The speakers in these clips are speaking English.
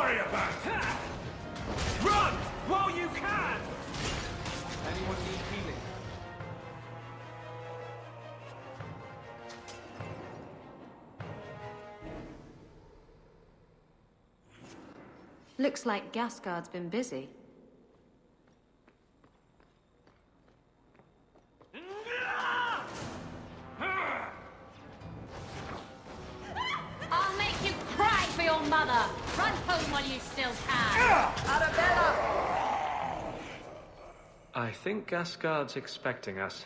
worry about? Run while you can! Anyone need healing? Looks like Gasgard's been busy. I'll make you cry for your mother! Run home while you still can! Arabella! I think Gasgard's expecting us.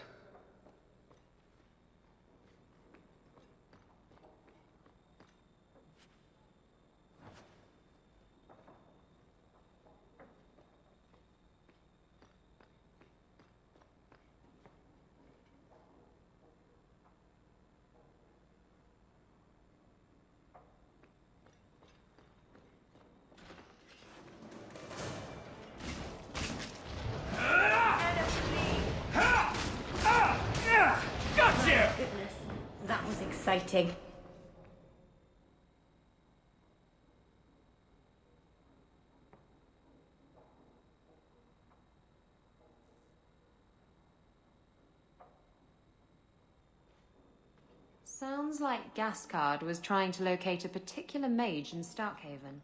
Gotcha! Goodness, that was exciting. Sounds like Gasgard was trying to locate a particular mage in Starkhaven.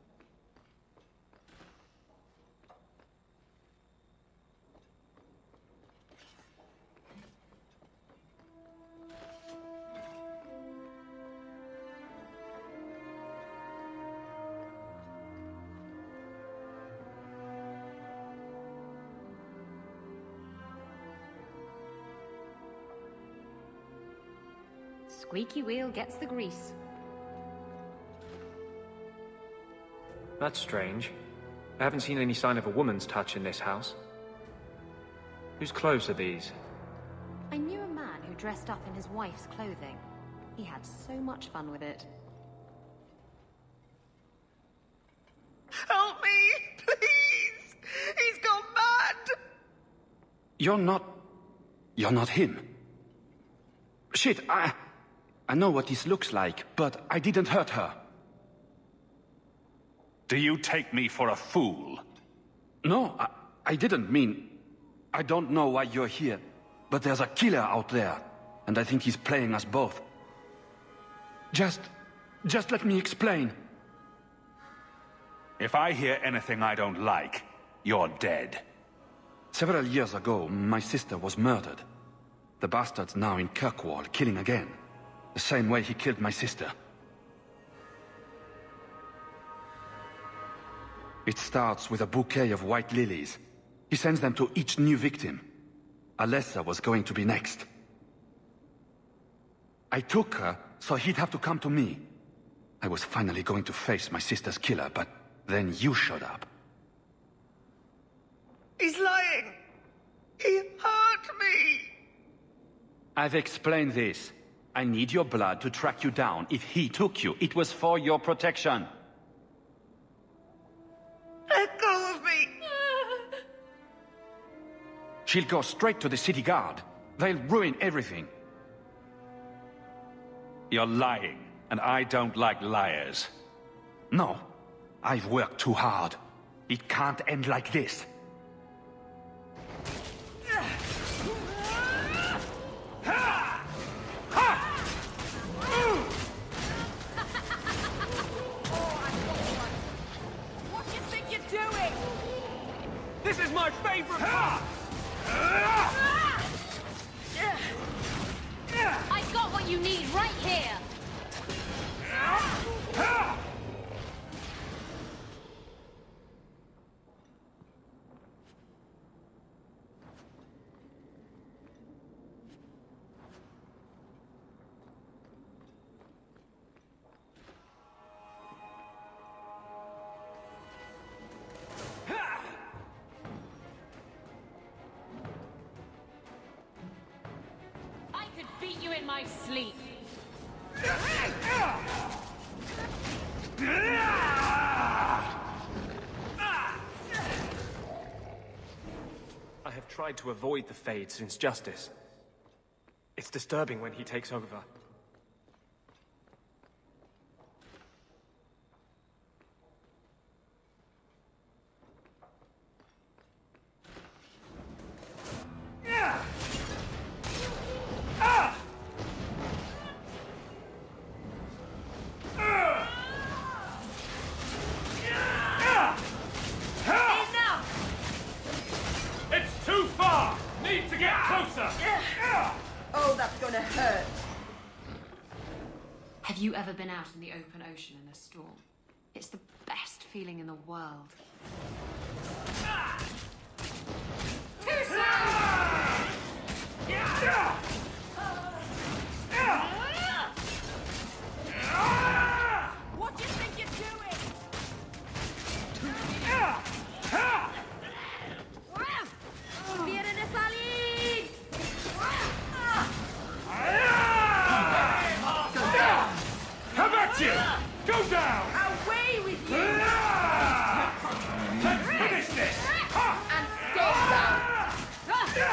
Squeaky wheel gets the grease. That's strange. I haven't seen any sign of a woman's touch in this house. Whose clothes are these? I knew a man who dressed up in his wife's clothing. He had so much fun with it. Help me, please! He's gone mad! You're not him. Shit, I know what this looks like, but I didn't hurt her. Do you take me for a fool? No, I didn't mean... I don't know why you're here, but there's a killer out there, and I think he's playing us both. Just let me explain. If I hear anything I don't like, you're dead. Several years ago, my sister was murdered. The bastard's now in Kirkwall, killing again. The same way he killed my sister. It starts with a bouquet of white lilies. He sends them to each new victim. Alessa was going to be next. I took her, so he'd have to come to me. I was finally going to face my sister's killer, but then you showed up. He's lying! He hurt me! I've explained this. I need your blood to track you down. If he took you, it was for your protection. Let go of me! She'll go straight to the city guard. They'll ruin everything. You're lying, and I don't like liars. No, I've worked too hard. It can't end like this. What do you think you're doing? This is my favorite part! I got what you need right here! I could beat you in my sleep. I have tried to avoid the Fade since Justice. It's disturbing when he takes over. Have you ever been out in the open ocean in a storm? It's the best feeling in the world. Too slow! What do you think you're doing? Viene salir! How about you? Go down! Away with you! Let's finish this! And stay down! Fine!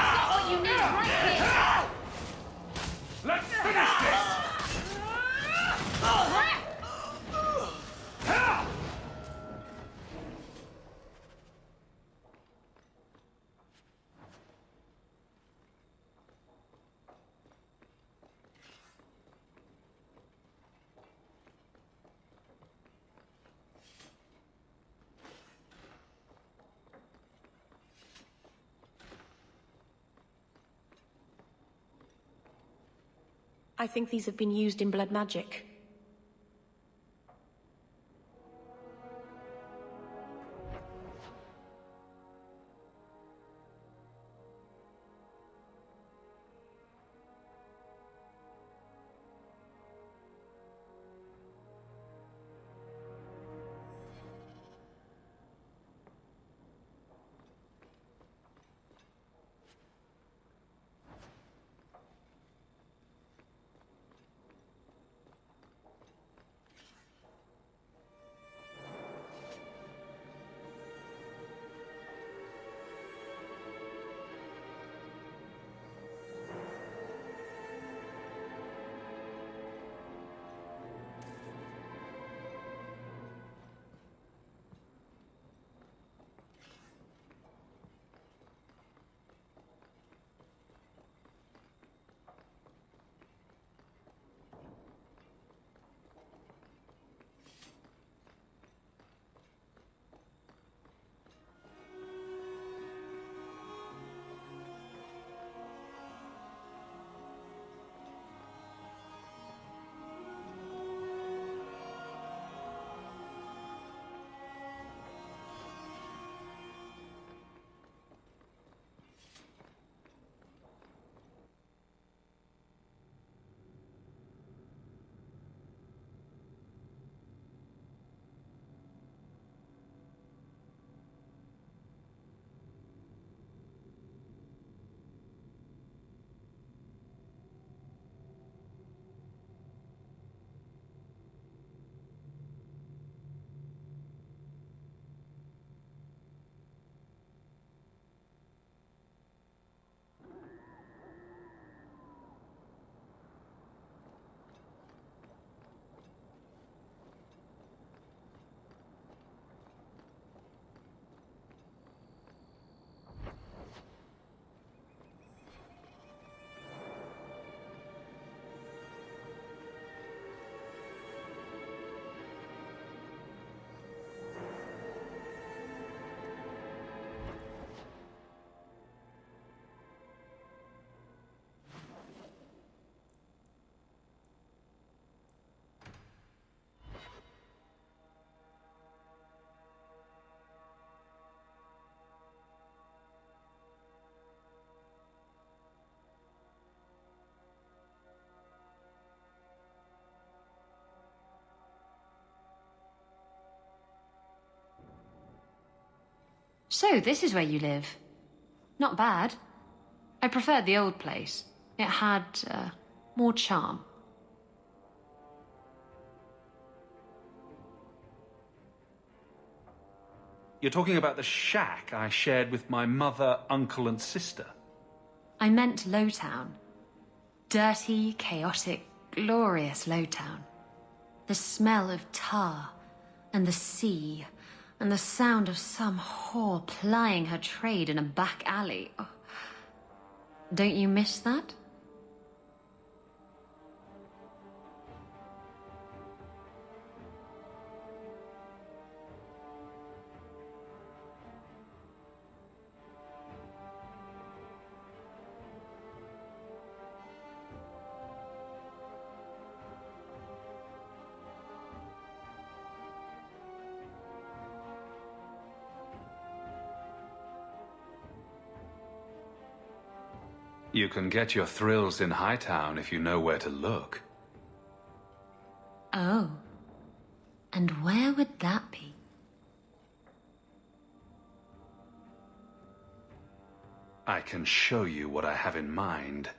Got what you need right here! Let's finish this! I think these have been used in blood magic. So, this is where you live. Not bad. I preferred the old place. It had, more charm. You're talking about the shack I shared with my mother, uncle, and sister. I meant Lowtown. Dirty, chaotic, glorious Lowtown. The smell of tar, and the sea, and the sound of some whore plying her trade in a back alley. Oh. Don't you miss that? You can get your thrills in Hightown if you know where to look. Oh. And where would that be? I can show you what I have in mind.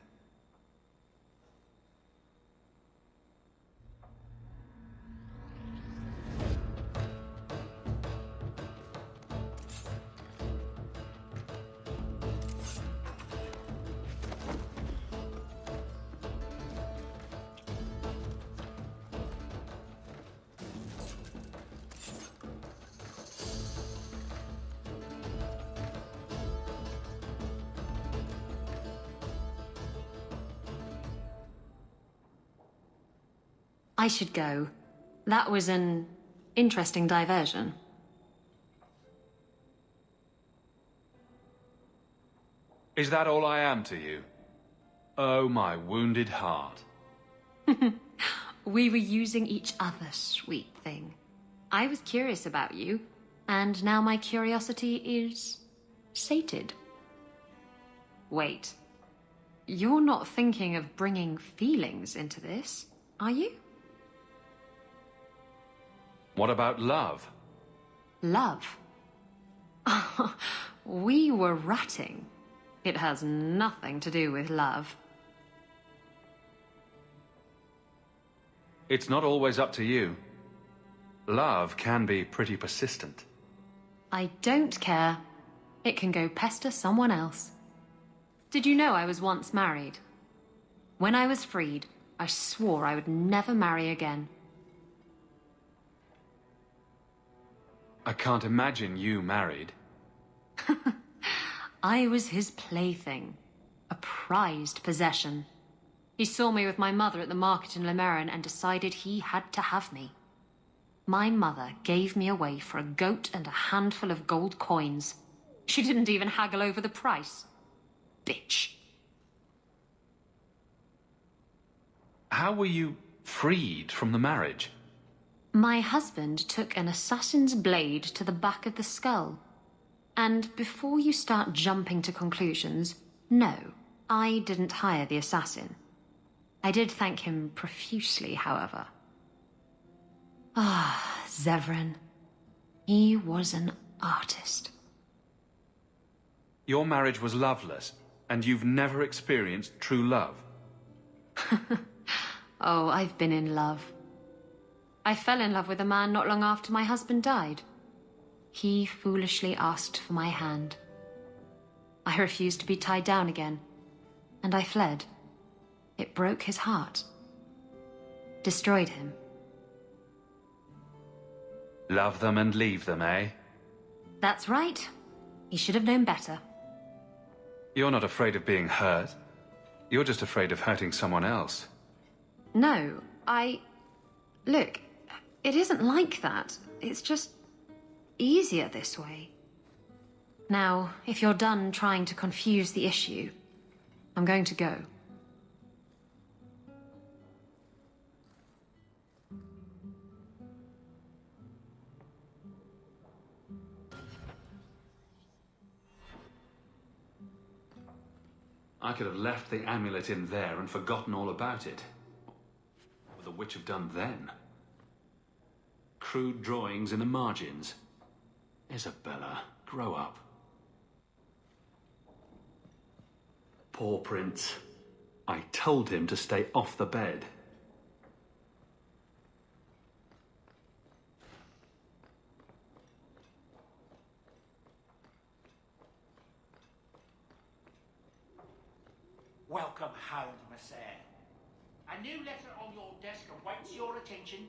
I should go. That was an interesting diversion. Is that all I am to you? Oh, my wounded heart. We were using each other, sweet thing. I was curious about you, and now my curiosity is sated. Wait. You're not thinking of bringing feelings into this, are you? What about love? Love? We were ratting. It has nothing to do with love. It's not always up to you. Love can be pretty persistent. I don't care. It can go pester someone else. Did you know I was once married? When I was freed, I swore I would never marry again. I can't imagine you married. I was his plaything. A prized possession. He saw me with my mother at the market in Lemerin and decided he had to have me. My mother gave me away for a goat and a handful of gold coins. She didn't even haggle over the price. Bitch. How were you freed from the marriage? My husband took an assassin's blade to the back of the skull. And before you start jumping to conclusions, no, I didn't hire the assassin. I did thank him profusely, however. Ah, Zevran. He was an artist. Your marriage was loveless, and you've never experienced true love. Oh, I've been in love. I fell in love with a man not long after my husband died. He foolishly asked for my hand. I refused to be tied down again, and I fled. It broke his heart. Destroyed him. Love them and leave them, eh? That's right. He should have known better. You're not afraid of being hurt. You're just afraid of hurting someone else. No, Look, it isn't like that. It's just easier this way. Now, if you're done trying to confuse the issue, I'm going to go. I could have left the amulet in there and forgotten all about it. What would the witch have done then? Crude drawings in the margins. Isabella, grow up. Poor Prince. I told him to stay off the bed. home, Sir. A new letter on your desk awaits your attention.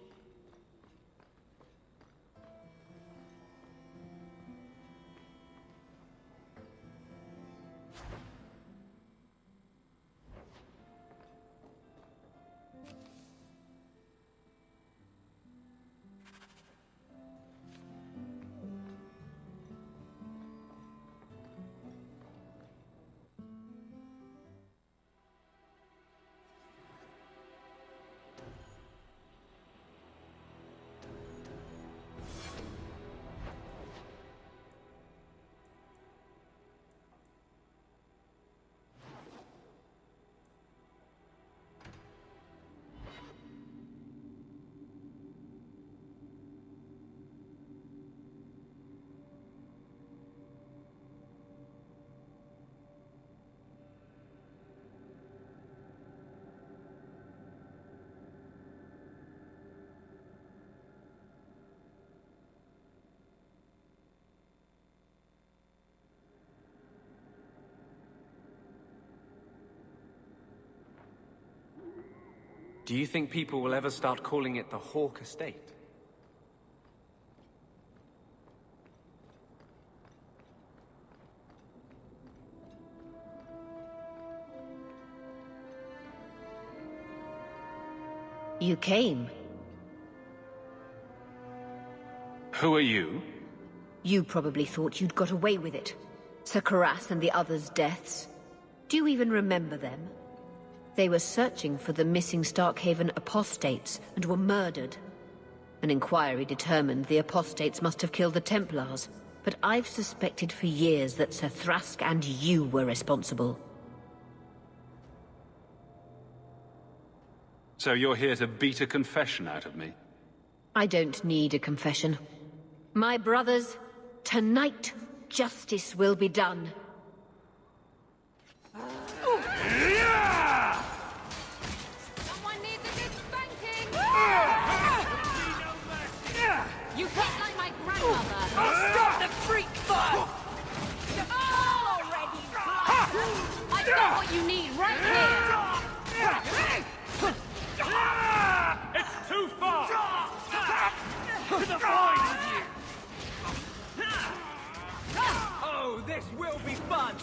Do you think people will ever start calling it the Hawke Estate? You came. Who are you? You probably thought you'd got away with it. Sir Karas and the others' deaths. Do you even remember them? They were searching for the missing Starkhaven apostates and were murdered. An inquiry determined the apostates must have killed the Templars, but I've suspected for years that Sir Thrask and you were responsible. So you're here to beat a confession out of me? I don't need a confession. My brothers, tonight justice will be done. Someone needs a good spanking! You hit like my grandmother! Stop the freak boss! Already! I've got what you need right here! It's too far! To the void with you! Oh, this will be fun!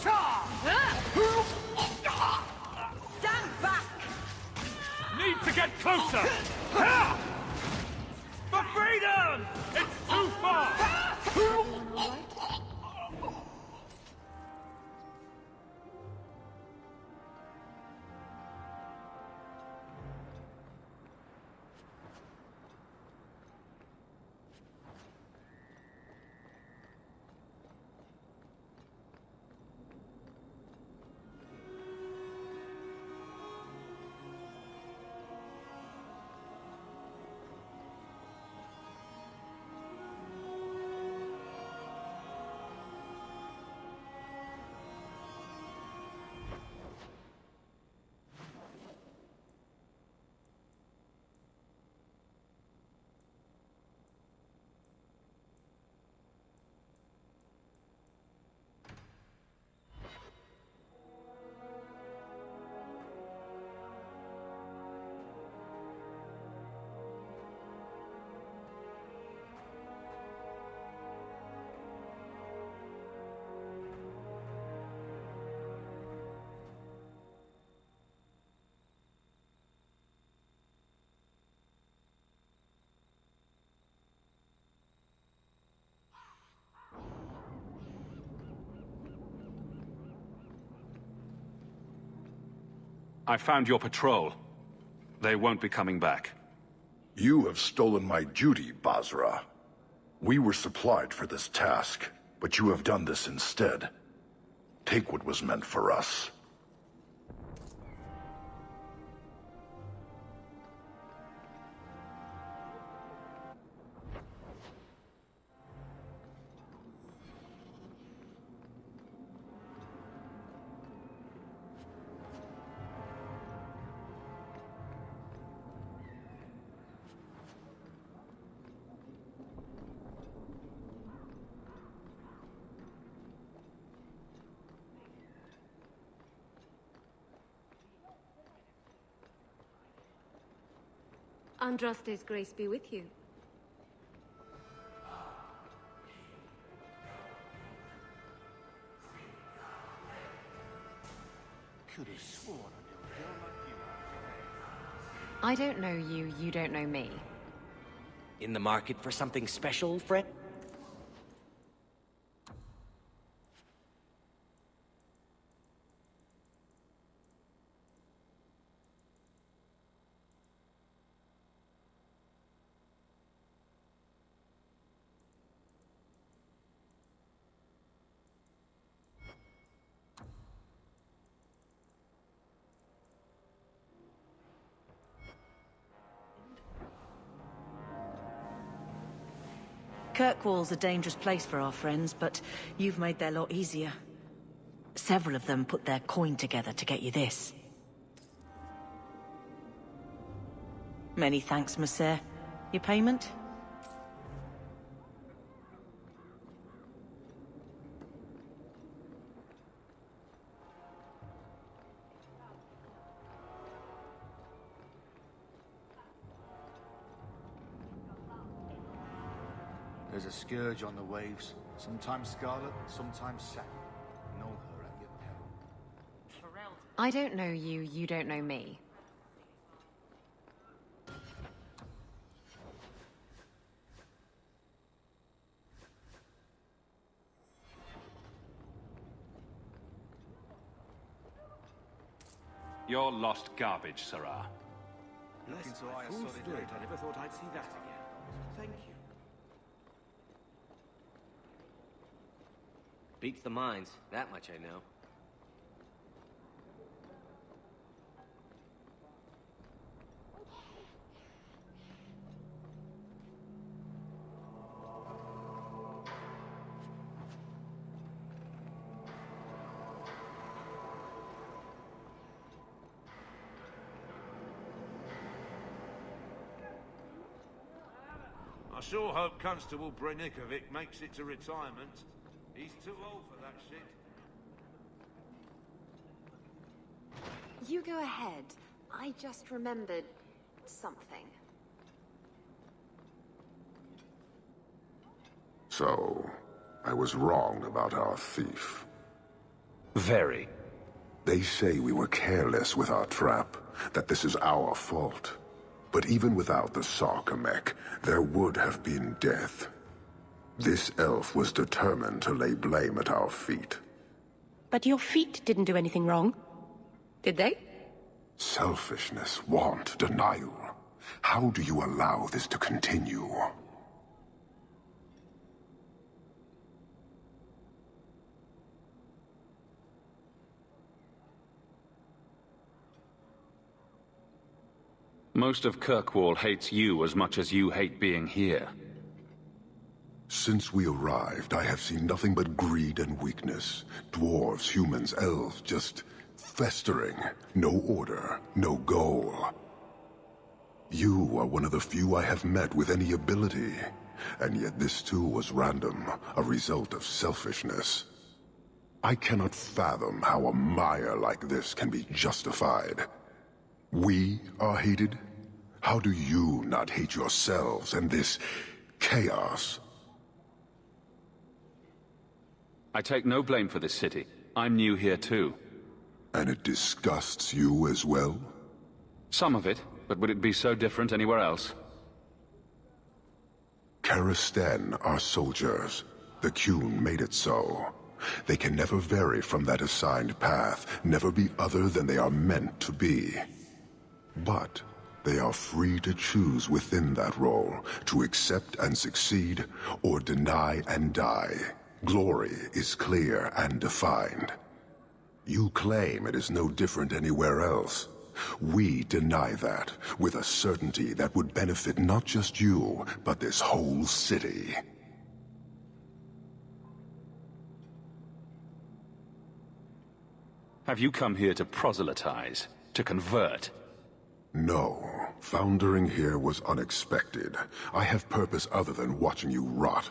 Stand back! Need to get closer! For freedom! It's too far! I found your patrol. They won't be coming back. You have stolen my duty, Basra. We were supplied for this task, but you have done this instead. Take what was meant for us. Andraste's grace be with you. Could have sworn a little girl like you. I don't know you, you don't know me. In the market for something special, friend? Kirkwall's a dangerous place for our friends, but you've made their lot easier. Several of them put their coin together to get you this. Many thanks, Monsieur. Your payment? There's a scourge on the waves. Sometimes scarlet, sometimes satin. Know her at your peril. I don't know you, you don't know me. You're lost garbage, Sarah. Looking so I never thought I'd see that again. Thank you. Beats the mines, that much I know. I sure hope Constable Brenikovic makes it to retirement. He's too old for that shit. You go ahead. I just remembered something. So, I was wrong about our thief. Very. They say we were careless with our trap, that this is our fault. But even without the Sarkamek, there would have been death. This elf was determined to lay blame at our feet. But your feet didn't do anything wrong, did they? Selfishness, want, denial. How do you allow this to continue? Most of Kirkwall hates you as much as you hate being here. Since we arrived, I have seen nothing but greed and weakness. Dwarves, humans, elves, just festering. No order, no goal. You are one of the few I have met with any ability. And yet this too was random, a result of selfishness. I cannot fathom how a mire like this can be justified. We are hated? How do you not hate yourselves and this chaos? I take no blame for this city. I'm new here too. And it disgusts you as well? Some of it, but would it be so different anywhere else? Karastan are soldiers. The Qun made it so. They can never vary from that assigned path, never be other than they are meant to be. But they are free to choose within that role, to accept and succeed, or deny and die. Glory is clear and defined. You claim it is no different anywhere else. We deny that, with a certainty that would benefit not just you, but this whole city. Have you come here to proselytize? To convert? No. Foundering here was unexpected. I have purpose other than watching you rot.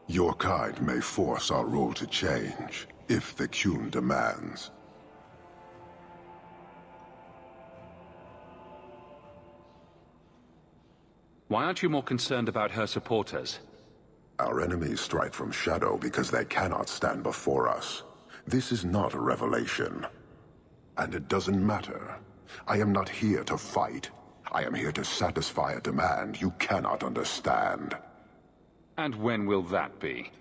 Your kind may force our role to change, if the Qun demands. Why aren't you more concerned about her supporters? Our enemies strike from shadow because they cannot stand before us. This is not a revelation. And it doesn't matter. I am not here to fight. I am here to satisfy a demand you cannot understand. And when will that be?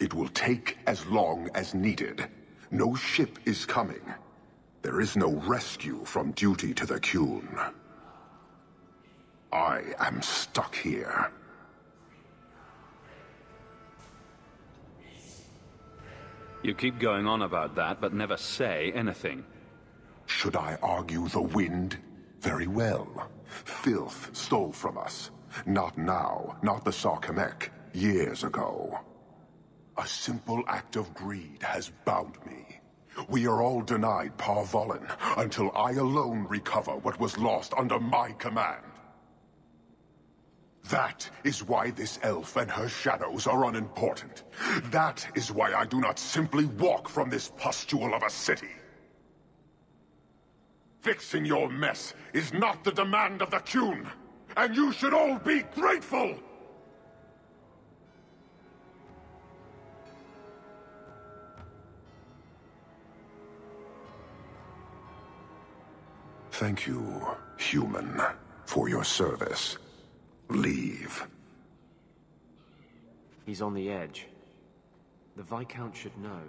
It will take as long as needed. No ship is coming. There is no rescue from duty to the Qun. I am stuck here. You keep going on about that, but never say anything. Should I argue the wind? Very well. Filth stole from us. Not now, not the Sarkamek. Years ago. A simple act of greed has bound me. We are all denied Parvolin until I alone recover what was lost under my command. That is why this elf and her shadows are unimportant. That is why I do not simply walk from this pustule of a city. Fixing your mess is not the demand of the Qun, and you should all be grateful! Thank you, human, for your service. Leave. He's on the edge. The Viscount should know.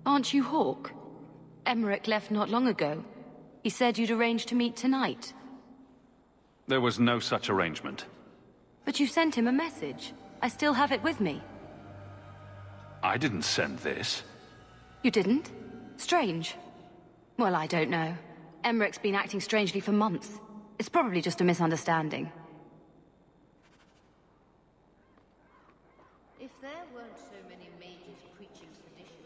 Aren't you Hawke? Emmerich left not long ago. He said you'd arranged to meet tonight. There was no such arrangement. But you sent him a message. I still have it with me. I didn't send this. You didn't? Strange. Well, I don't know. Emmerich's been acting strangely for months. It's probably just a misunderstanding. If there weren't so many mages preaching sedition...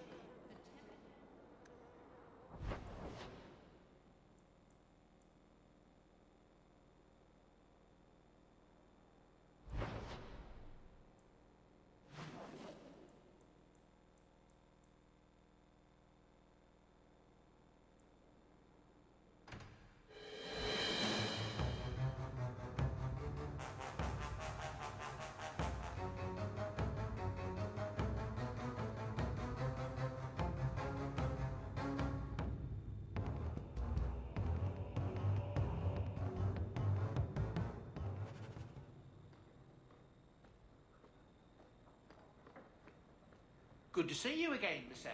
Good to see you again, sir.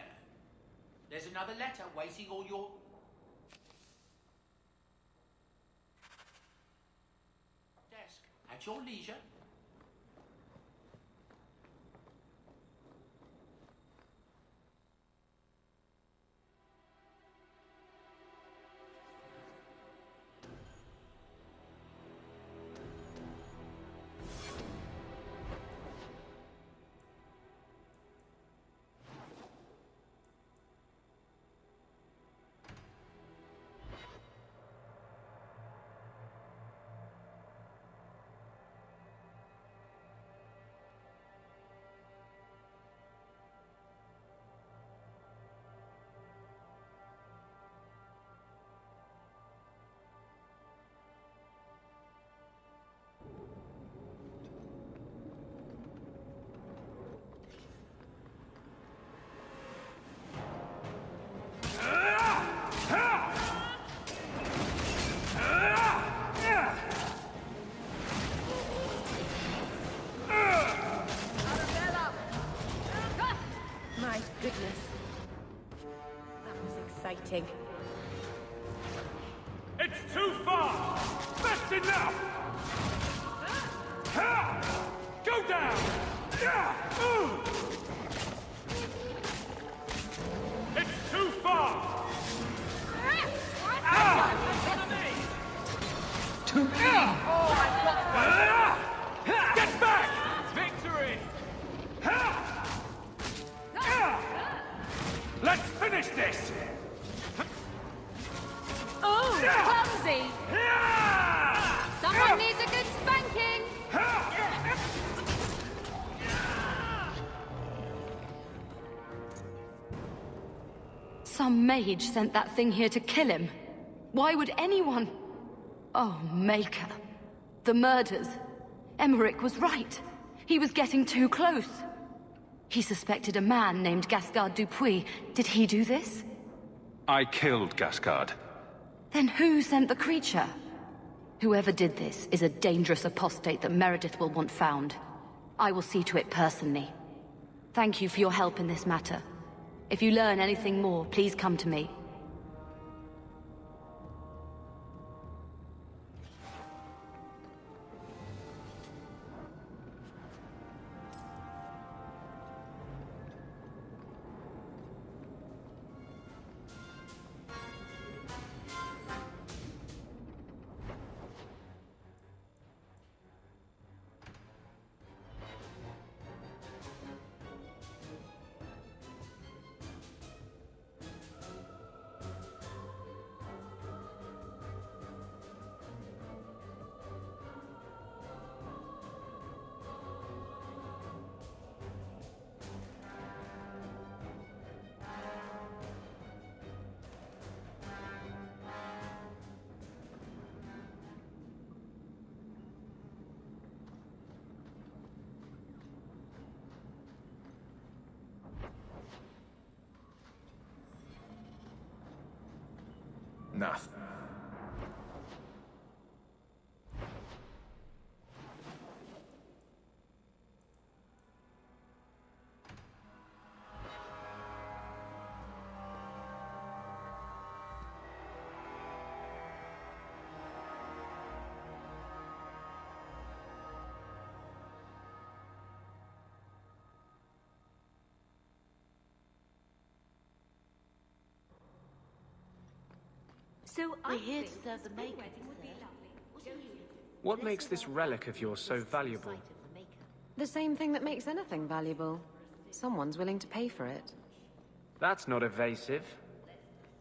There's another letter waiting on your... desk. At your leisure. waiting. It's too far! That's enough! Ha! Go down! It's too far! Get back! Victory! Let's finish this! Oh, clumsy! Someone needs a good spanking! Some mage sent that thing here to kill him. Why would anyone... Oh, Maker. The murders. Emmerich was right. He was getting too close. He suspected a man named Gascard Dupuis. Did he do this? I killed Gascard. Then who sent the creature? Whoever did this is a dangerous apostate that Meredith will want found. I will see to it personally. Thank you for your help in this matter. If you learn anything more, please come to me. Nothing. So We're here to serve the Maker. What makes this relic of yours so valuable? The same thing that makes anything valuable. Someone's willing to pay for it. That's not evasive.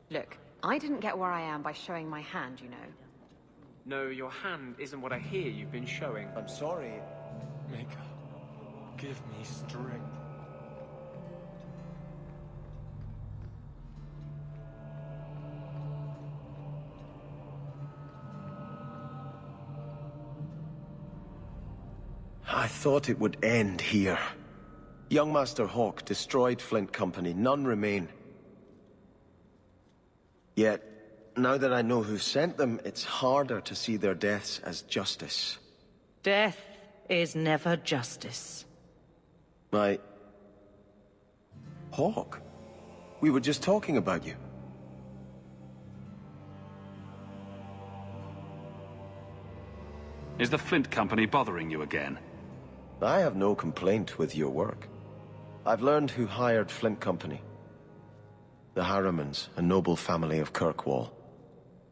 Look, I didn't get where I am by showing my hand, you know. No, your hand isn't what I hear you've been showing. I'm sorry. Maker, give me strength. I thought it would end here. Young Master Hawke destroyed Flint Company. None remain. Yet, now that I know who sent them, it's harder to see their deaths as justice. Death is never justice. Hawke? We were just talking about you. Is the Flint Company bothering you again? I have no complaint with your work. I've learned who hired Flint Company. The Harrimans, a noble family of Kirkwall.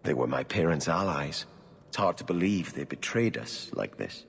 They were my parents' allies. It's hard to believe they betrayed us like this.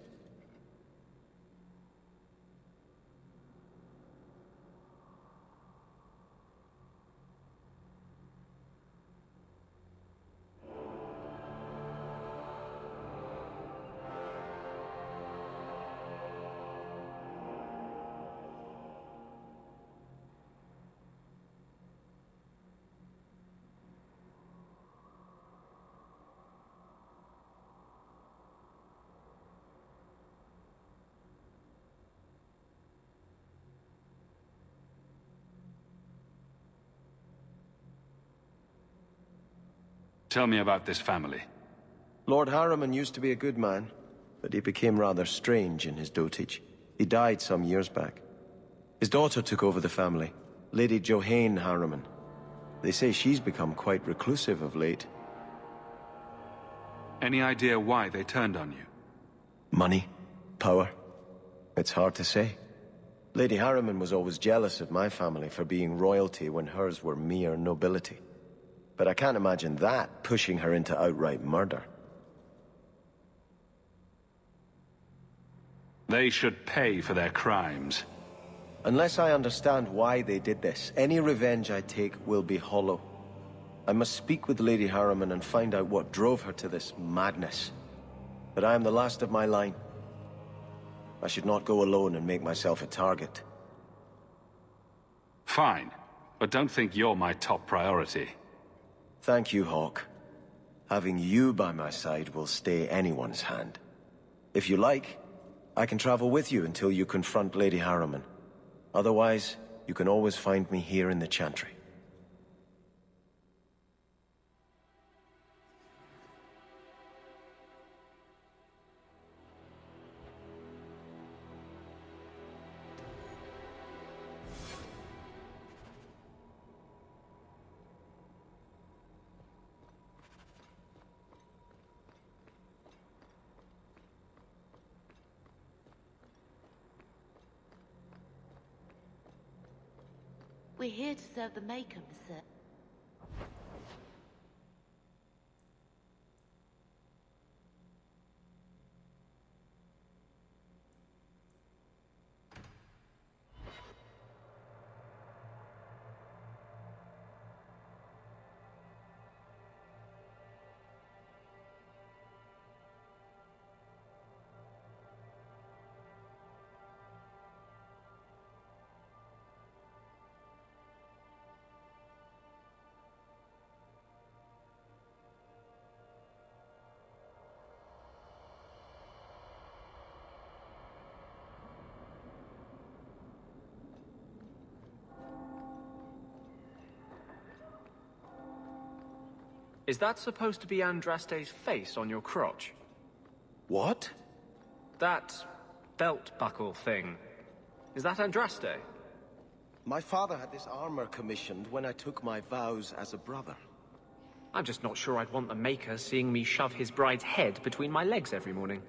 Tell me about this family. Lord Harriman used to be a good man, but he became rather strange in his dotage. He died some years back. His daughter took over the family, Lady Johane Harriman. They say she's become quite reclusive of late. Any idea why they turned on you? Money? Power? It's hard to say. Lady Harriman was always jealous of my family for being royalty when hers were mere nobility. But I can't imagine that pushing her into outright murder. They should pay for their crimes. Unless I understand why they did this, any revenge I take will be hollow. I must speak with Lady Harriman and find out what drove her to this madness. But I am the last of my line. I should not go alone and make myself a target. Fine, but don't think you're my top priority. Thank you, Hawke. Having you by my side will stay anyone's hand. If you like, I can travel with you until you confront Lady Harriman. Otherwise, you can always find me here in the Chantry. We're here to serve the Maker, sir. Is that supposed to be Andraste's face on your crotch? What? That belt buckle thing. Is that Andraste? My father had this armor commissioned when I took my vows as a brother. I'm just not sure I'd want the Maker seeing me shove his bride's head between my legs every morning.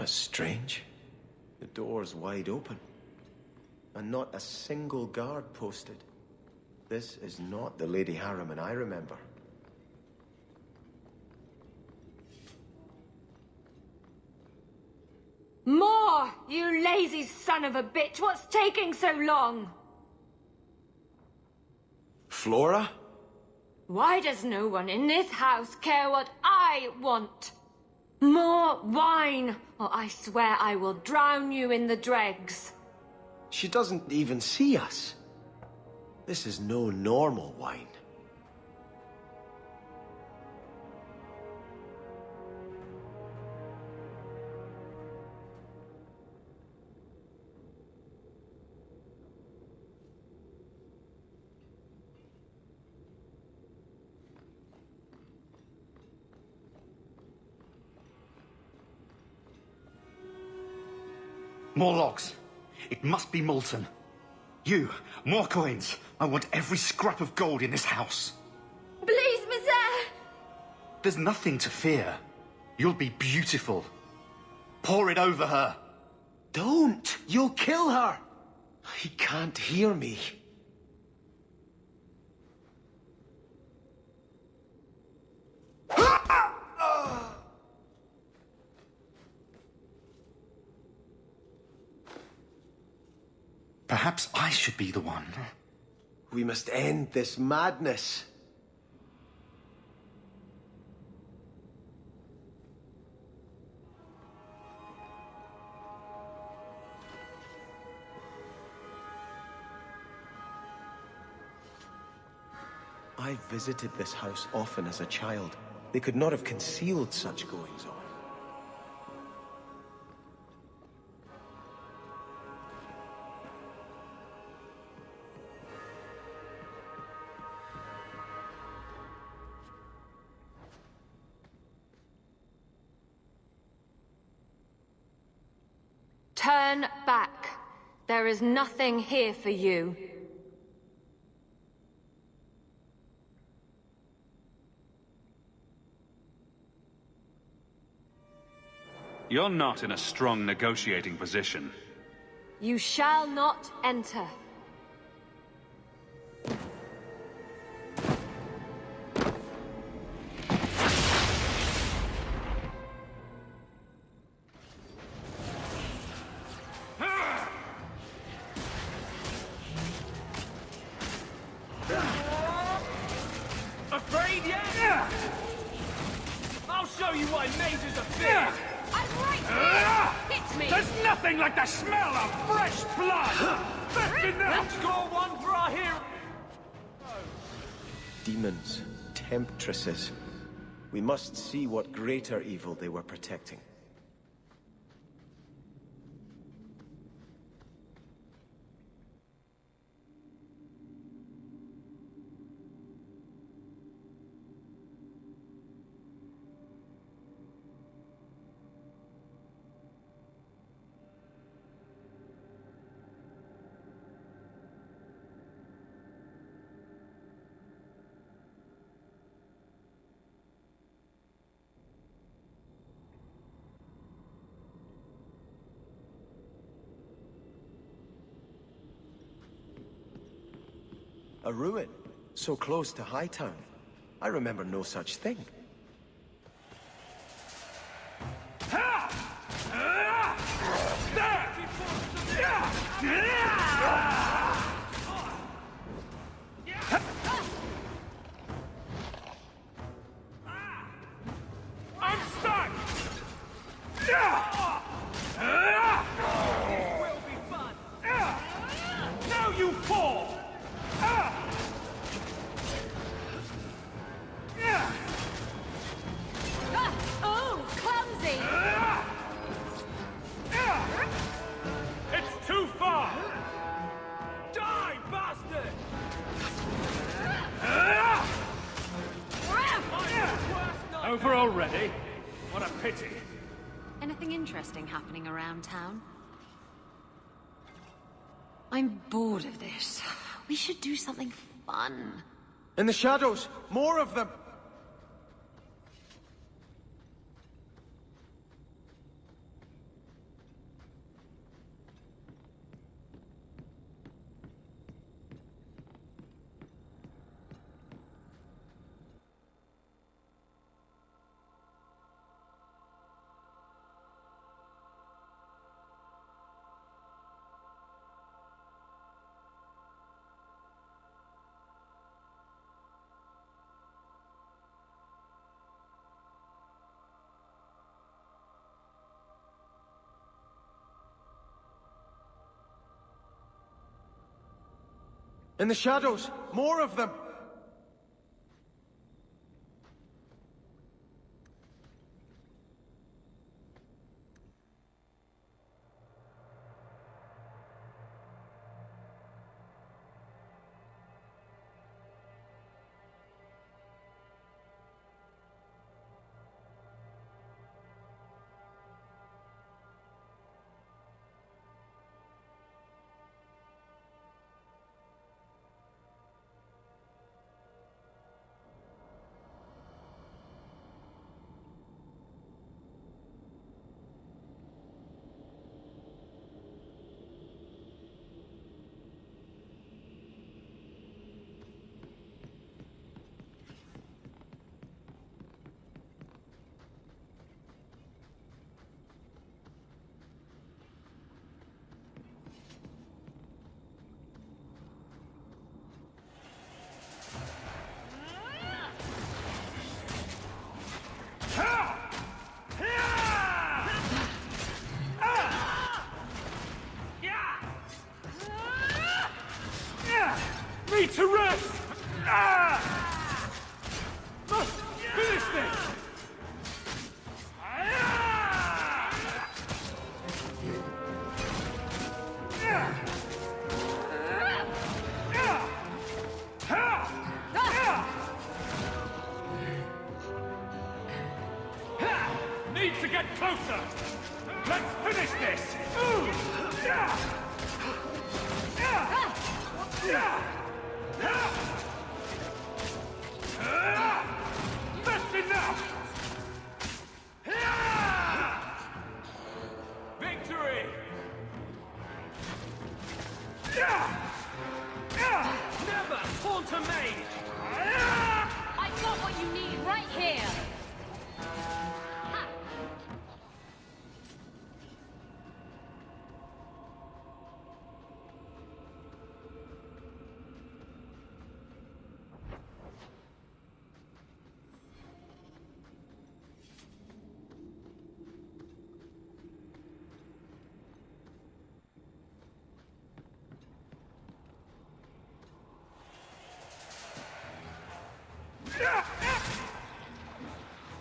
That's strange. The door's wide open. And not a single guard posted. This is not the Lady Harriman I remember. More! You lazy son of a bitch! What's taking so long? Flora? Why does no one in this house care what I want? More wine, or I swear I will drown you in the dregs. She doesn't even see us. This is no normal wine. More logs. It must be molten. You, more coins. I want every scrap of gold in this house. Please, monsieur! There's nothing to fear. You'll be beautiful. Pour it over her. Don't! You'll kill her! He can't hear me. Perhaps I should be the one. We must end this madness. I visited this house often as a child. They could not have concealed such goings-on. Turn back. There is nothing here for you. You're not in a strong negotiating position. You shall not enter. Afraid yet? I'll show you why mages are feared! I'm right here! Hit me! There's nothing like the smell of fresh blood! That's enough! Let's score one for our hero! Demons, temptresses. We must see what greater evil they were protecting. A ruin, so close to Hightown. I remember no such thing. I'm stuck! This will be fun! Now you fall! Oh, clumsy! It's too far! Die, bastard! Over already? What a pity. Anything interesting happening around town? I'm bored of this. We should do something fun. In the shadows! More of them! In the shadows! More of them! Need to rest! Must finish this! Need to get closer! Let's finish this! That's enough! Victory! Never taunt a maid! I got what you need right here!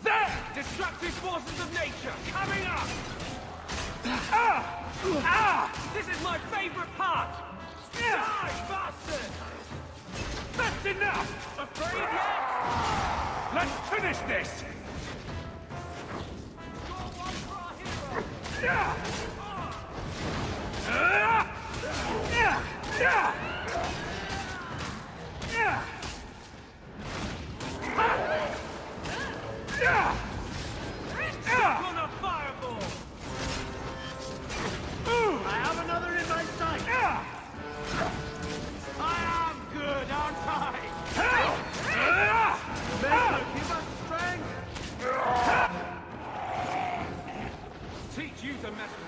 There! Destructive forces of nature coming up! This is my favorite part! Die, bastard! That's enough! Afraid yet? Let's finish this! Stuck on a fireball! I have another in my sight! I am good, aren't I? Maker, give us strength! Teach you the method.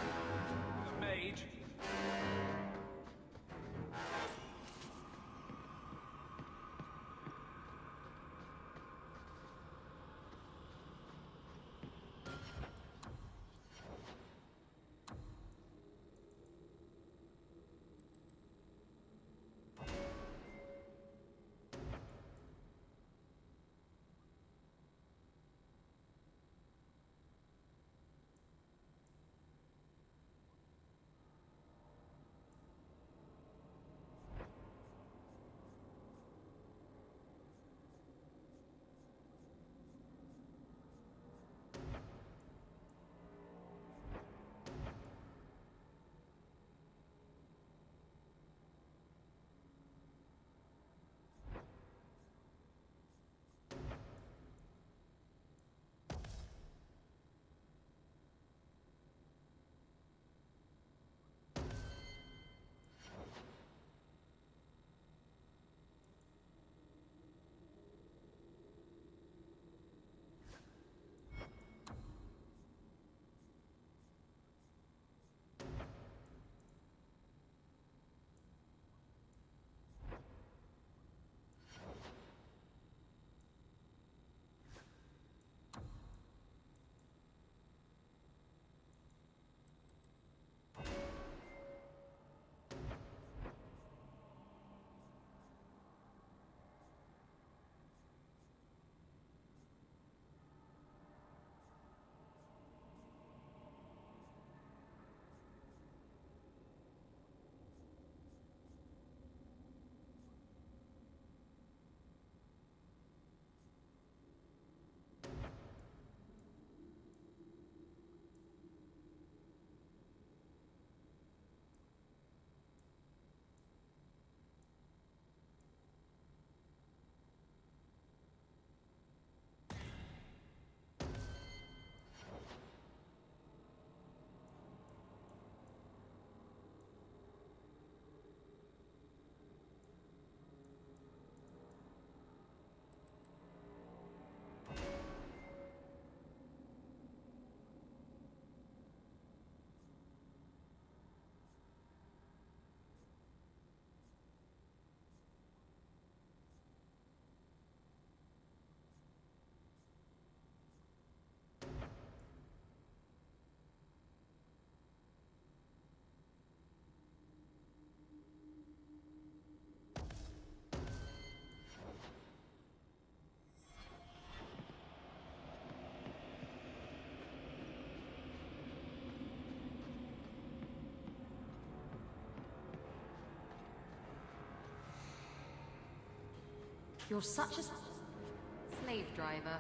You're such a slave driver.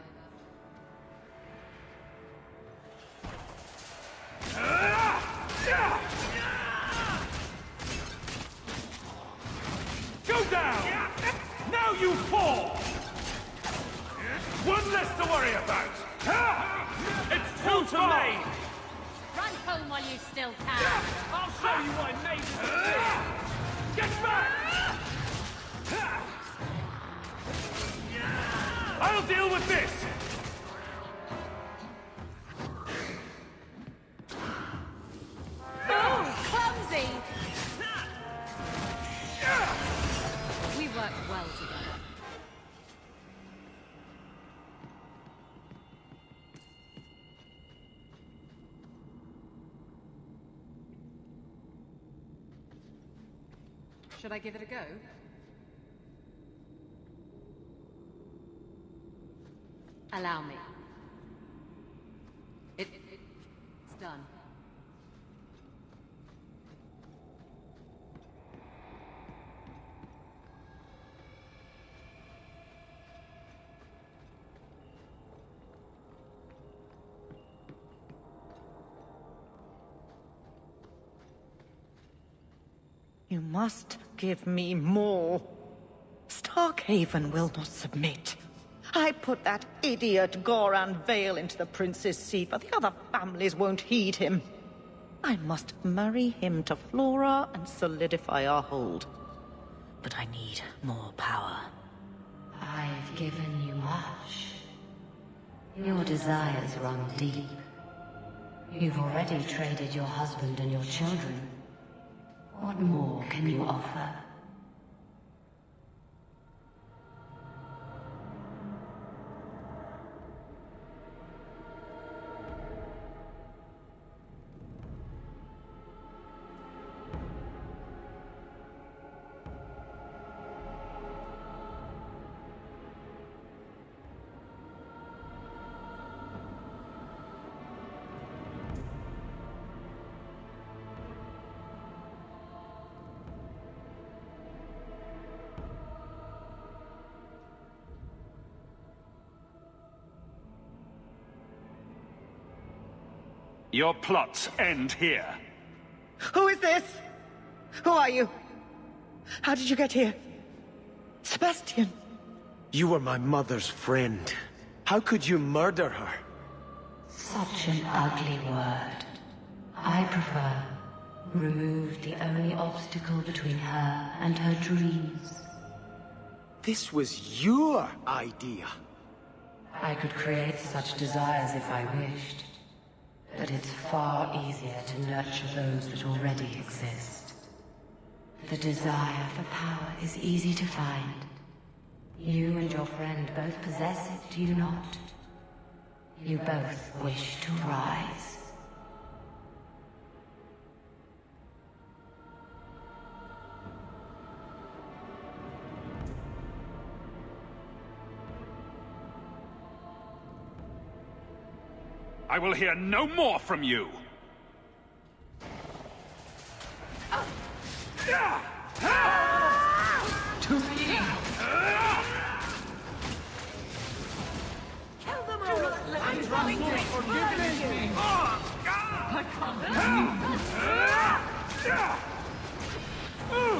Go down! Now you fall! One less to worry about! It's too late! Run home while you still can! I'll show you what I made of it! Get back! I'll deal with this! Oh, clumsy! We work well together. Should I give it a go? Allow me. It's done. You must give me more. Starkhaven will not submit. I put that idiot Goran Vale into the Prince's seat, but the other families won't heed him. I must marry him to Flora and solidify our hold. But I need more power. I've given you much. Your desires run deep. You've already traded your husband and your children. What more can you offer? Your plots end here. Who is this? Who are you? How did you get here? Sebastian! You were my mother's friend. How could you murder her? Such an ugly word. I prefer remove the only obstacle between her and her dreams. This was your idea. I could create such desires if I wished. But it's far easier to nurture those that already exist. The desire for power is easy to find. You and your friend both possess it, do you not? You both wish to rise. I will hear no more from you! To me! Kill them all! I'm going to explode you! I can't believe this!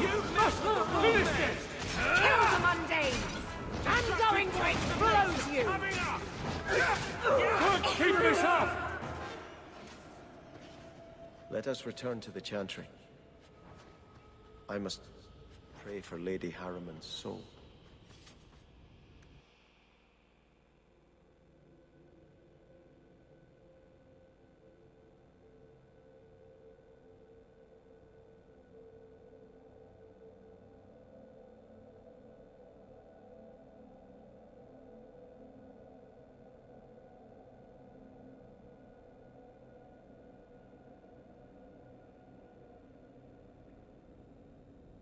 You must finish this! Kill the mundanes! I'm going to explode you! Can't keep this up! Let us return to the Chantry. I must pray for Lady Harriman's soul.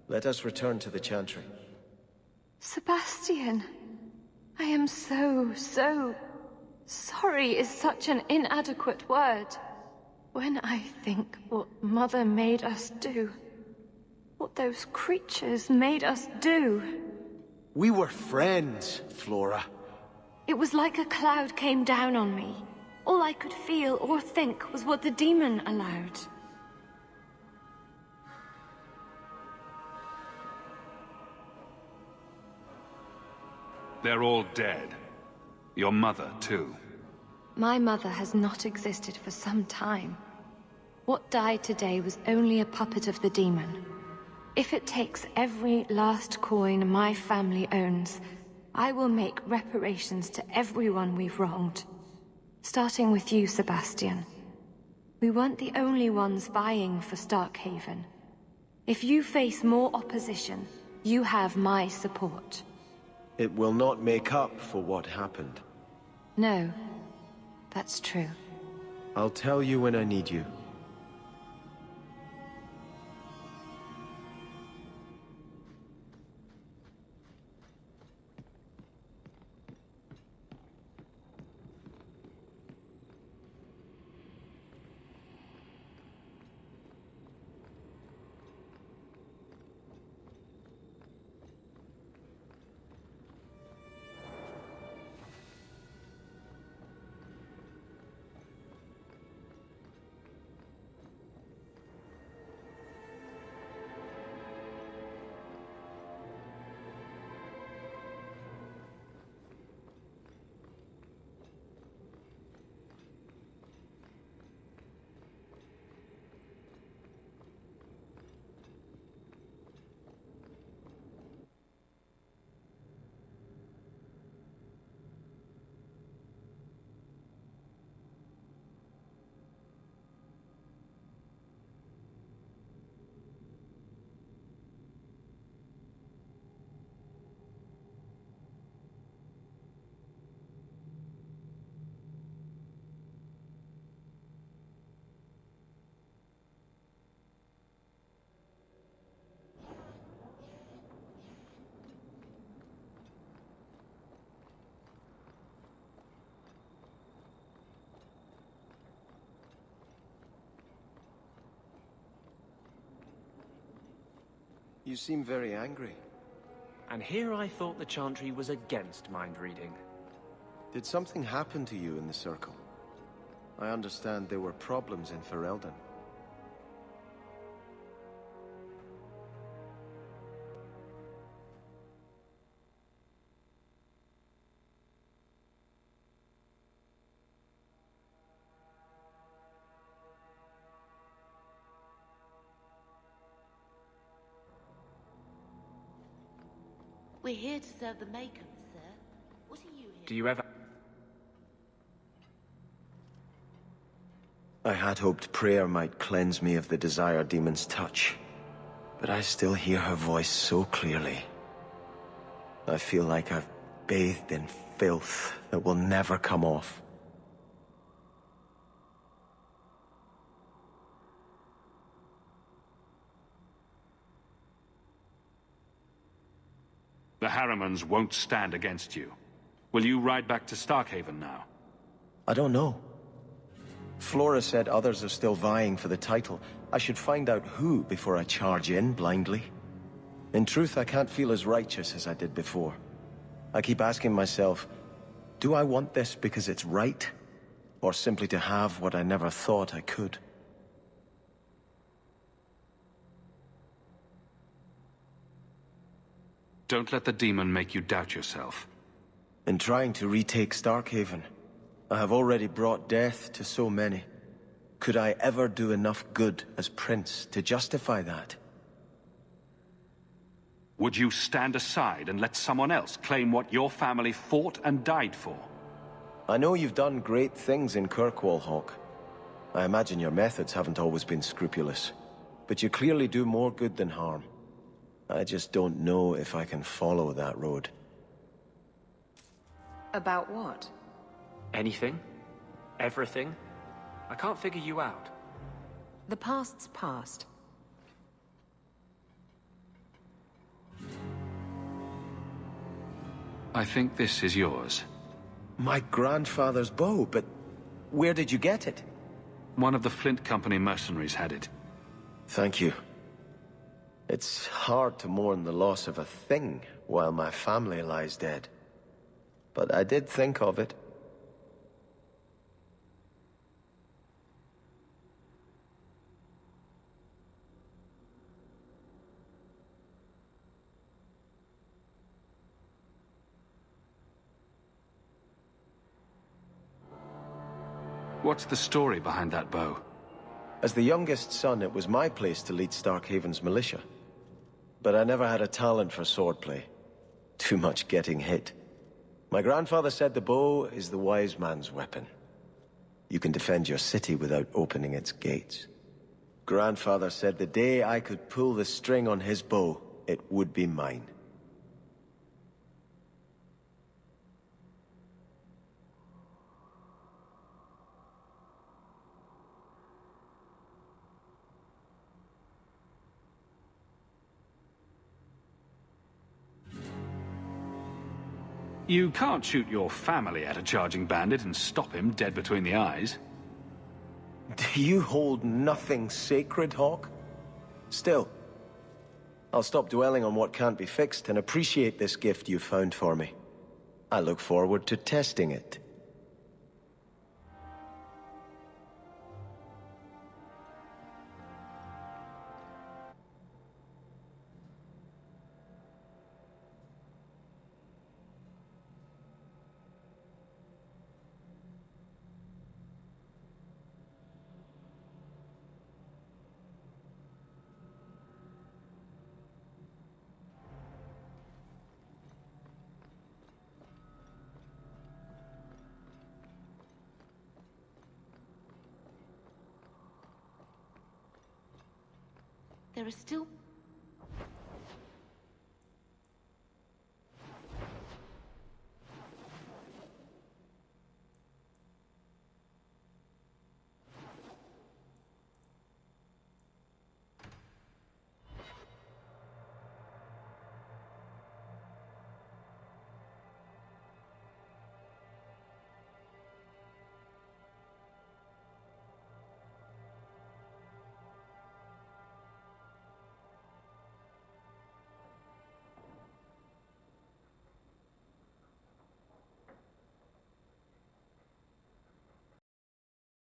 Let us return to the Chantry. Sebastian, I am so sorry is such an inadequate word. When I think what Mother made us do, what those creatures made us do, We were friends, Flora. It was like a cloud came down on me. All I could feel or think was what the demon allowed. They're all dead. Your mother, too. My mother has not existed for some time. What died today was only a puppet of the demon. If it takes every last coin my family owns, I will make reparations to everyone we've wronged. Starting with you, Sebastian. We weren't the only ones vying for Starkhaven. If you face more opposition, you have my support. It will not make up for what happened. No, that's true. I'll tell you when I need you. You seem very angry. And here I thought the Chantry was against mind reading. Did something happen to you in the Circle? I understand there were problems in Ferelden. We're here to serve the Maker, sir. What are you here? Do you ever... I had hoped prayer might cleanse me of the Desire Demon's touch, but I still hear her voice so clearly. I feel like I've bathed in filth that will never come off. The Harrimans won't stand against you. Will you ride back to Starkhaven now? I don't know. Flora said others are still vying for the title. I should find out who before I charge in blindly. In truth, I can't feel as righteous as I did before. I keep asking myself, do I want this because it's right? Or simply to have what I never thought I could? Don't let the demon make you doubt yourself. In trying to retake Starkhaven, I have already brought death to so many. Could I ever do enough good as Prince to justify that? Would you stand aside and let someone else claim what your family fought and died for? I know you've done great things in Kirkwall, Hawke. I imagine your methods haven't always been scrupulous, but you clearly do more good than harm. I just don't know if I can follow that road. About what? Anything? Everything? I can't figure you out. The past's past. I think this is yours. My grandfather's bow, but where did you get it? One of the Flint Company mercenaries had it. Thank you. It's hard to mourn the loss of a thing while my family lies dead. But I did think of it. What's the story behind that bow? As the youngest son, it was my place to lead Starkhaven's militia. But I never had a talent for swordplay. Too much getting hit. My grandfather said the bow is the wise man's weapon. You can defend your city without opening its gates. Grandfather said the day I could pull the string on his bow, it would be mine. You can't shoot your family at a charging bandit and stop him dead between the eyes. Do you hold nothing sacred, Hawk? Still, I'll stop dwelling on what can't be fixed and appreciate this gift you've found for me. I look forward to testing it. There are still